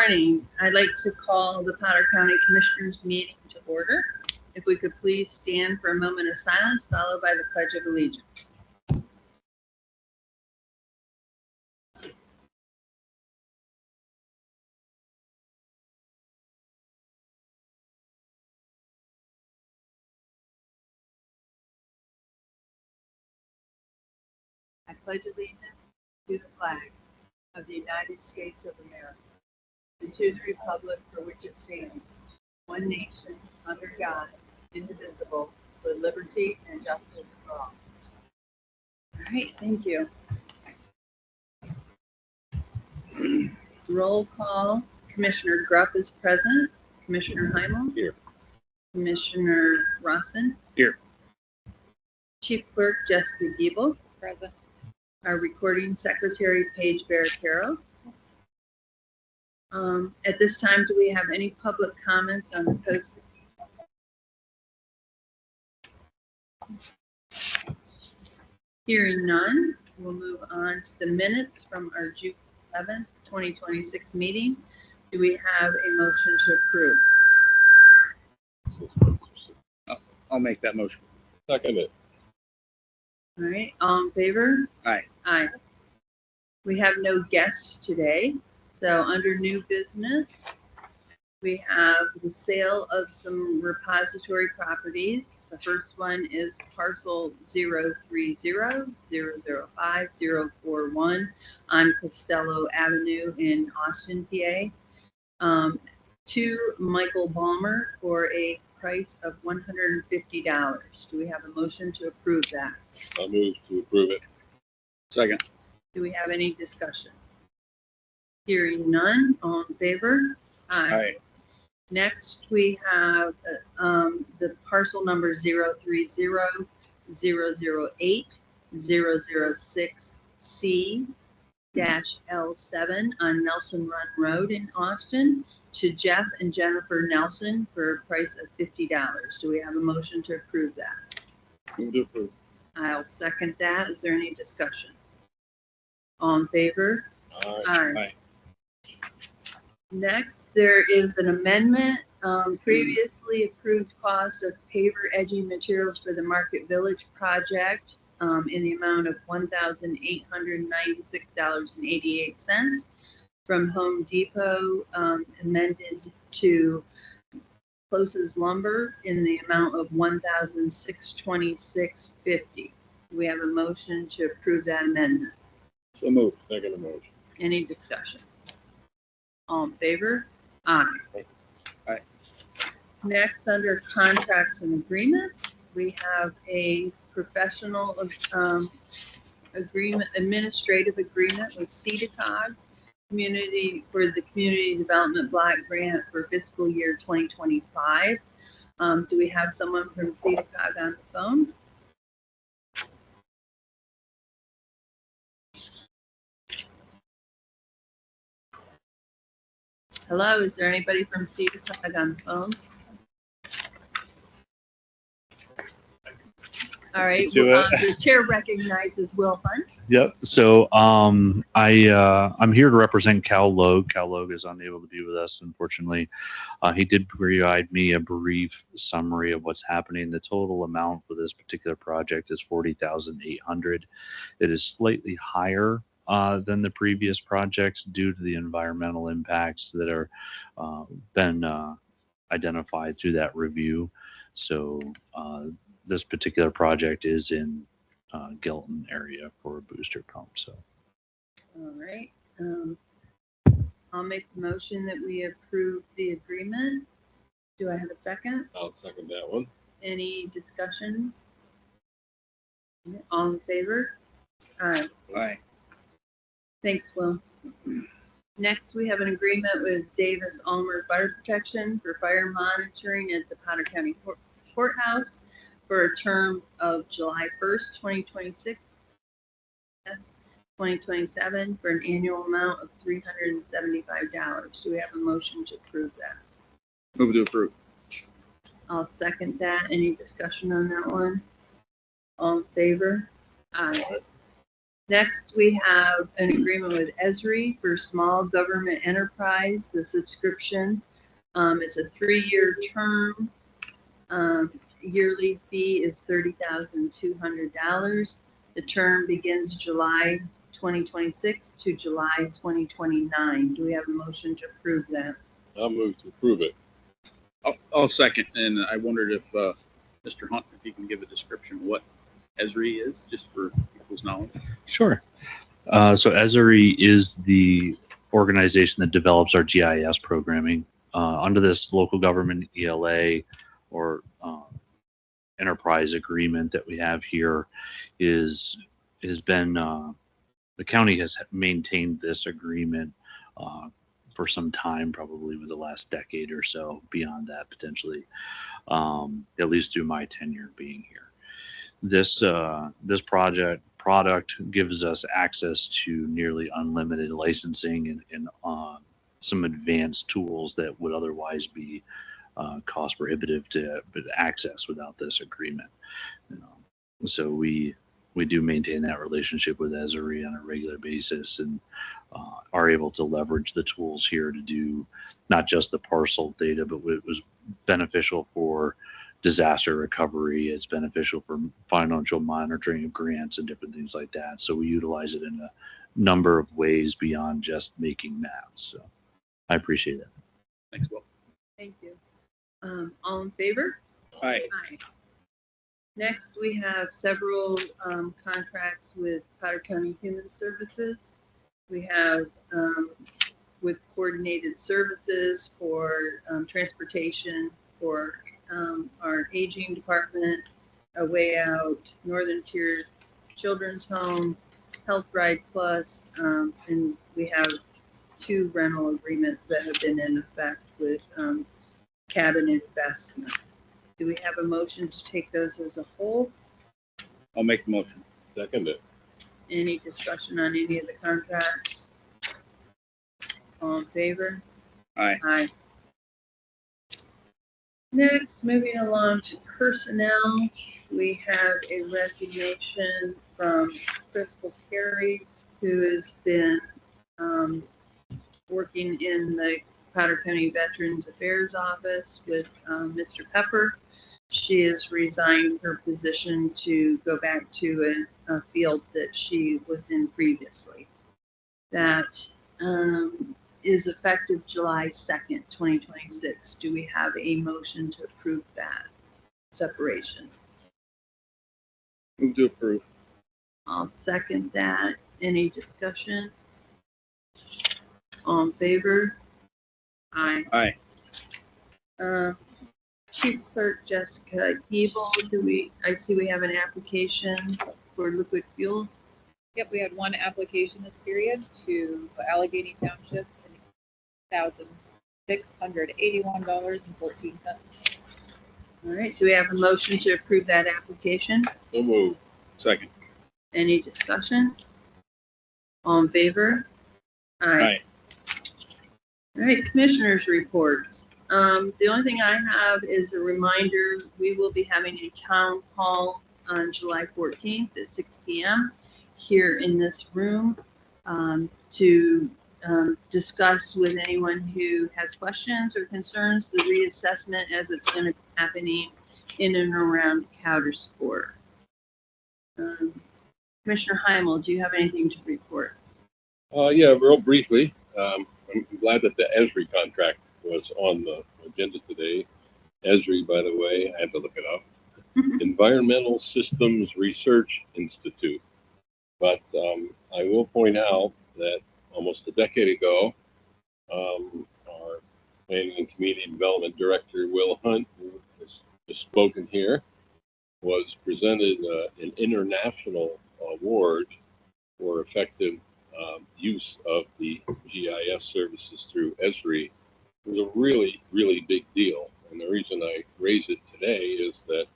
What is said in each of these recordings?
morning. I'd like to call the Potter County Commissioners meeting to order. If we could please stand for a moment of silence, followed by the Pledge of Allegiance. I pledge allegiance to the flag of the United States of America, and to the republic for which it stands, one nation, under God, indivisible, with liberty and justice for all. All right, thank you. Roll call. Commissioner Grupp is present. Commissioner Heimel? Here. Commissioner Rossman? Here. Chief Clerk Jessica Giebel? Present. Our recording secretary, Paige Barricaro. At this time, do we have any public comments on the post? Hearing none, we'll move on to the minutes from our June 11th, 2026 meeting. Do we have a motion to approve? I'll make that motion. Second it. All right, all in favor? Aye. Aye. We have no guests today, so under new business, we have the sale of some repository properties. The first one is parcel 030-005-041 on Costello Avenue in Austin, PA, to Michael Balmer for a price of $150. Do we have a motion to approve that? I'll move to approve it. Second. Do we have any discussion? Hearing none, all in favor? Aye. Next, we have the parcel number 030-008-006C-L7 on Nelson Run Road in Austin to Jeff and Jennifer Nelson for a price of $50. Do we have a motion to approve that? Move to approve. I'll second that. Is there any discussion? All in favor? Aye. Aye. Next, there is an amendment, previously approved cost of paver edging materials for the Market Village project in the amount of $1,896.88 from Home Depot, amended to Closes Lumber in the amount of $1,626.50. We have a motion to approve that amendment. So moved. Second motion. Any discussion? All in favor? Aye. Aye. Next, under contracts and agreements, we have a professional agreement, administrative agreement with CEDACOG Community for the Community Development Block Grant for fiscal year 2025. Do we have someone from CEDACOG on the phone? Hello, is there anybody from CEDACOG on the phone? All right, the chair recognizes Will Hunt. Yep. So I'm here to represent Cal Logue. Cal Logue is unable to be with us, unfortunately. He did provide me a brief summary of what's happening. The total amount for this particular project is $40,800. It is slightly higher than the previous projects due to the environmental impacts that are been identified through that review. So this particular project is in Gilton area for a booster pump. So, all right, I'll make the motion that we approve the agreement. Do I have a second? I'll second that one. Any discussion? All in favor? Aye. Aye. Thanks, Will. Next, we have an agreement with Davis Ulmer Fire Protection for fire monitoring at the Potter County Courthouse for a term of July 1st, 2026, 2027 for an annual amount of $375. Do we have a motion to approve that? Move to approve. I'll second that. Any discussion on that one? All in favor? Aye. Next, we have an agreement with Esri for small government enterprise, the subscription. It's a 3-year term. Yearly fee is $30,200. The term begins July 2026 to July 2029. Do we have a motion to approve that? I'll move to approve it. I'll second. And I wondered if Mr. Hunt, if he can give a description of what Esri is, just for people's knowledge. Sure. So Esri is the organization that develops our GIS programming. Under this local government ELA or enterprise agreement that we have here has been the county has maintained this agreement for some time, probably with the last decade or so, beyond that potentially, at least through my tenure being here. This product gives us access to nearly unlimited licensing and some advanced tools that would otherwise be cost prohibitive to access without this agreement. So we do maintain that relationship with Esri on a regular basis and are able to leverage the tools here to do not just the parcel data, but it was beneficial for disaster recovery. It's beneficial for financial monitoring of grants and different things like that. So we utilize it in a number of ways beyond just making maps. So I appreciate it. Thanks, Will. Thank you. All in favor? Aye. Aye. Next, we have several contracts with Potter County Human Services. We have with coordinated services for transportation for our aging department, A Way Out, Northern Tier Children's Home, Health Ride Plus, and we have 2 rental agreements that have been in effect with Cabin Investments. Do we have a motion to take those as a whole? I'll make the motion. Second it. Any discussion on any of the contracts? All in favor? Aye. Aye. Next, moving along to personnel, we have a resignation from Crystal Carey, who has been working in the Potter County Veterans Affairs Office with Mr. Pepper. She has resigned her position to go back to a field that she was in previously. That is effective July 2nd, 2026. Do we have a motion to approve that separation? Move to approve. I'll second that. Any discussion? All in favor? Aye. Aye. Chief Clerk Jessica Hebel, I see we have an application for liquid fuels. Yep, we had one application this period to Allegheny Township, $1,681.14. All right, do we have a motion to approve that application? So move. Second. Any discussion? All in favor? Aye. All right, commissioners' reports. The only thing I have is a reminder, we will be having a town hall on July 14th at 6 p.m. here in this room to discuss with anyone who has questions or concerns the reassessment as it's going to be happening in and around Coudersport. Commissioner Heimel, do you have anything to report? Yeah, real briefly. I'm glad that the Esri contract was on the agenda today. Esri, by the way, I had to look it up. Environmental Systems Research Institute. But I will point out that almost a decade ago, our Planning and Community Development Director, Will Hunt, who has just spoken here, was presented an international award for effective use of the GIS services through Esri. It was a really, really big deal. And the reason I raise it today is that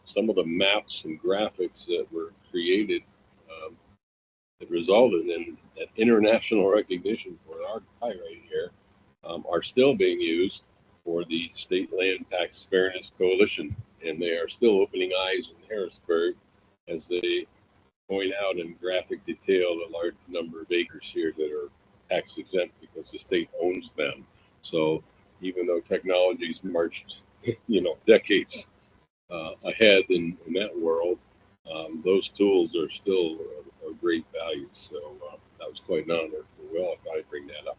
some of the maps and graphics that were created that resulted in that international recognition for our guy right here are still being used for the State Land Tax Fairness Coalition. And they are still opening eyes in Harrisburg as they point out in graphic detail the large number of acres here that are tax exempt because the state owns them. So even though technology's marched, decades ahead in that world, those tools are still of great value. So that was quite an honor. Well, I thought I'd bring that up.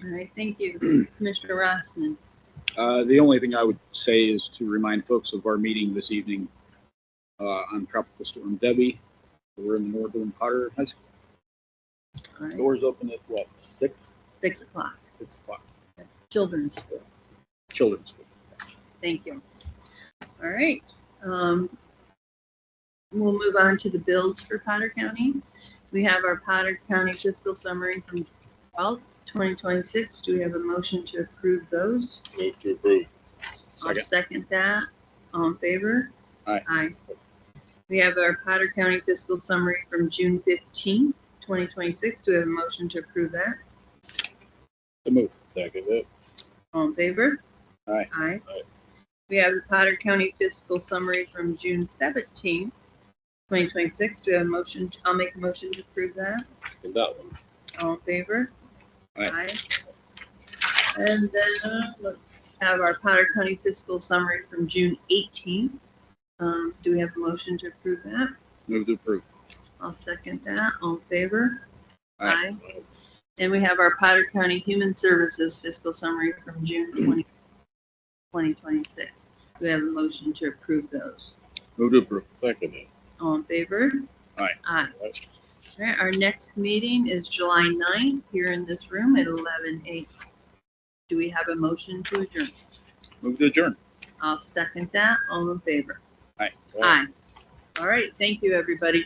All right, thank you. Commissioner Rossman. The only thing I would say is to remind folks of our meeting this evening on Tropical Storm Debbie. We're in the Northern Potter High School. All right, Doors open at what, 6? 6 o'clock. 6 o'clock. Children's School. Children's School. Thank you. All right. We'll move on to the bills for Potter County. We have our Potter County fiscal summary from 12th, 2026. Do we have a motion to approve those? Move to approve. I'll second that. All in favor? Aye. Aye. We have our Potter County fiscal summary from June 15th, 2026. Do we have a motion to approve that? So move. Second it. All in favor? Aye. Aye. Aye. We have the Potter County fiscal summary from June 17th, 2026. Do we have a motion? I'll make a motion to approve that. And that one. All in favor? Aye. And then let's have our Potter County fiscal summary from June 18th. Do we have a motion to approve that? Move to approve. I'll second that. All in favor? Aye. And we have our Potter County Human Services fiscal summary from June 2026. Do we have a motion to approve those? Move to approve. Second it. All in favor? Aye. Aye. Aye. All right, our next meeting is July 9th here in this room at 11:08. Do we have a motion to adjourn? Move to adjourn. I'll second that. All in favor? Aye. Aye. All right, thank you, everybody.